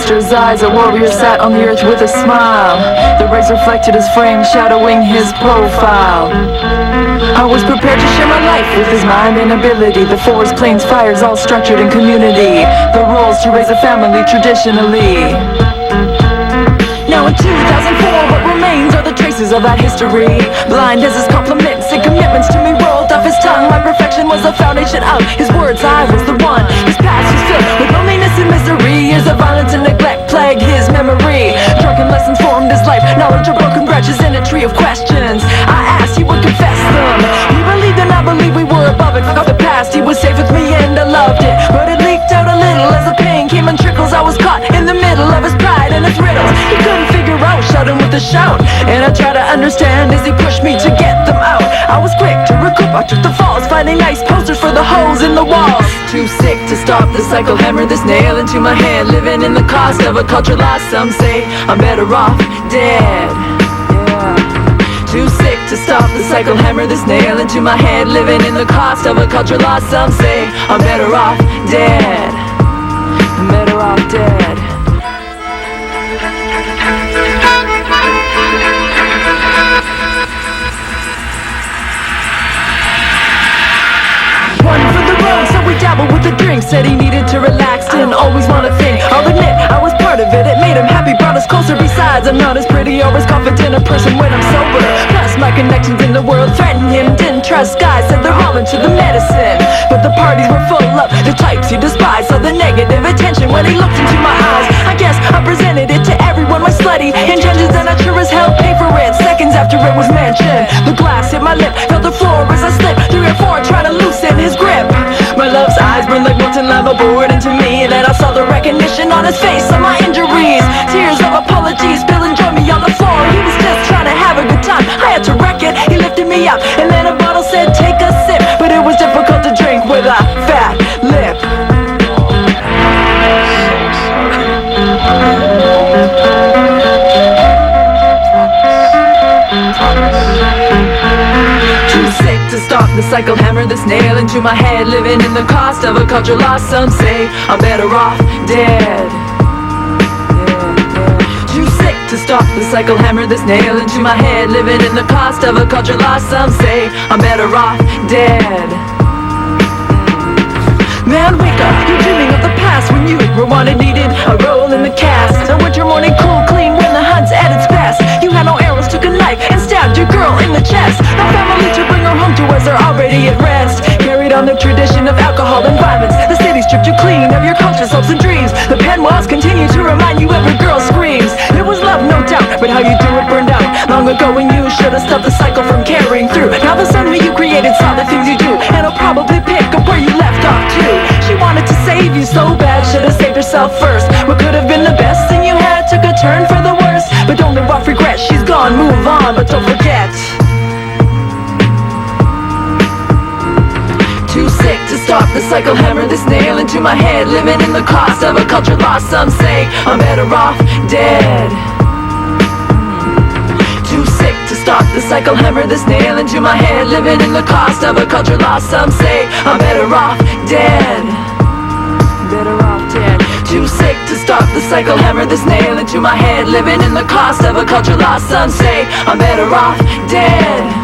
monster's eyes, a warrior sat on the earth with a smile. The rays reflected his frame, shadowing his profile. I was prepared to share my life with his mind and ability. The forest, plains, fires, all structured in community. The roles to raise a family traditionally. Now in 2004, what remains are the traces of that history. Blind as his compliments and commitments to me rolled off his tongue. My perfection was the foundation of his words, I was the one. His past was filled with loneliness and misery. Years of violence and neglect plagued his memory. Drunken lessons formed his life, knowledge of broken branches in a tree of questions. I asked, he would confess them. We believed and I believed we were above it. Of the past, he was safe with me and I loved it. But it leaked out a little as the pain came in trickles. I was caught in the middle of his pride and his riddles. He couldn't figure out, shut him with a shout. And I tried to understand as he pushed me to get them out. I was quick to recoup, I took the falls, finding nice posters for the holes in the walls. Too sick to stop the cycle, hammer this nail into my head. Living in the cost of a culture lost, some say I'm better off dead. Too sick to stop the cycle, hammer this nail into my head. Living in the cost of a culture lost, some say I'm better off dead. I'm better off dead. One for the road, so we dabbled with the drink. Said he needed to relax, didn't always want to think. I'll admit, I was part of it, it made him happy, brought us closer. Besides, I'm not as pretty or as confident a person when I'm sober. Plus, my connections in the world threatened him. Didn't trust guys, said they're all into the medicine. But the parties were full of the types he despised. Saw the negative attention when he looked into my eyes. I guess I presented it to everyone, my slutty intentions, and I sure as hell paid for it. Seconds after it was mentioned, the glass hit my lip, felt the floor as I slipped 3 or 4, trying to loosen his grip. My love's eyes burned like molten lava, bored into me. Then I saw the recognition on his face of my injuries. Tears of apology spilling, joined me on the floor. He was just trying to have a good time, I had to wreck it. He lifted me up, and then a bottle said take a sip. But it was difficult to drink with a fat lip. Too sick to stop the cycle, hammer this nail into my head. Living in the cost of a culture lost, some say I'm better off dead. Too sick to stop the cycle, hammer this nail into my head. Living in the cost of a culture lost, some say I'm better off dead. Man, wake up, you're dreaming of the past when you were wanted, needed a role in the cast. A winter morning, cool, clean, when the hunt's at its best. You had no arrows, took a knife and stabbed your girl in the chest. No family to bring her home to us, they're already at rest. Carried on the tradition of alcohol and violence. The city stripped you clean of your culture's hopes and dreams. The pen walls continue to remind you every girl screams. It was love, no doubt, but how you do it burned out long ago when you should have stopped the cycle from carrying through. Now the son who you created saw the things you do, and he'll probably pick up where you left off too. She wanted to save you so bad, should have saved herself first. What could have been the best thing you had took a turn for the worse. But don't live off regret, she's gone, move on, but don't forget. Too sick to stop the cycle, hammer this nail into my head. Living in the cost of a culture lost, some say I'm better off dead. Too sick to stop the cycle, hammer this nail into my head. Living in the cost of a culture lost, some say I'm better off dead. Better off dead. Too sick to stop the cycle, hammer this nail into my head. Living in the cost of a culture lost, some say I'm better off dead.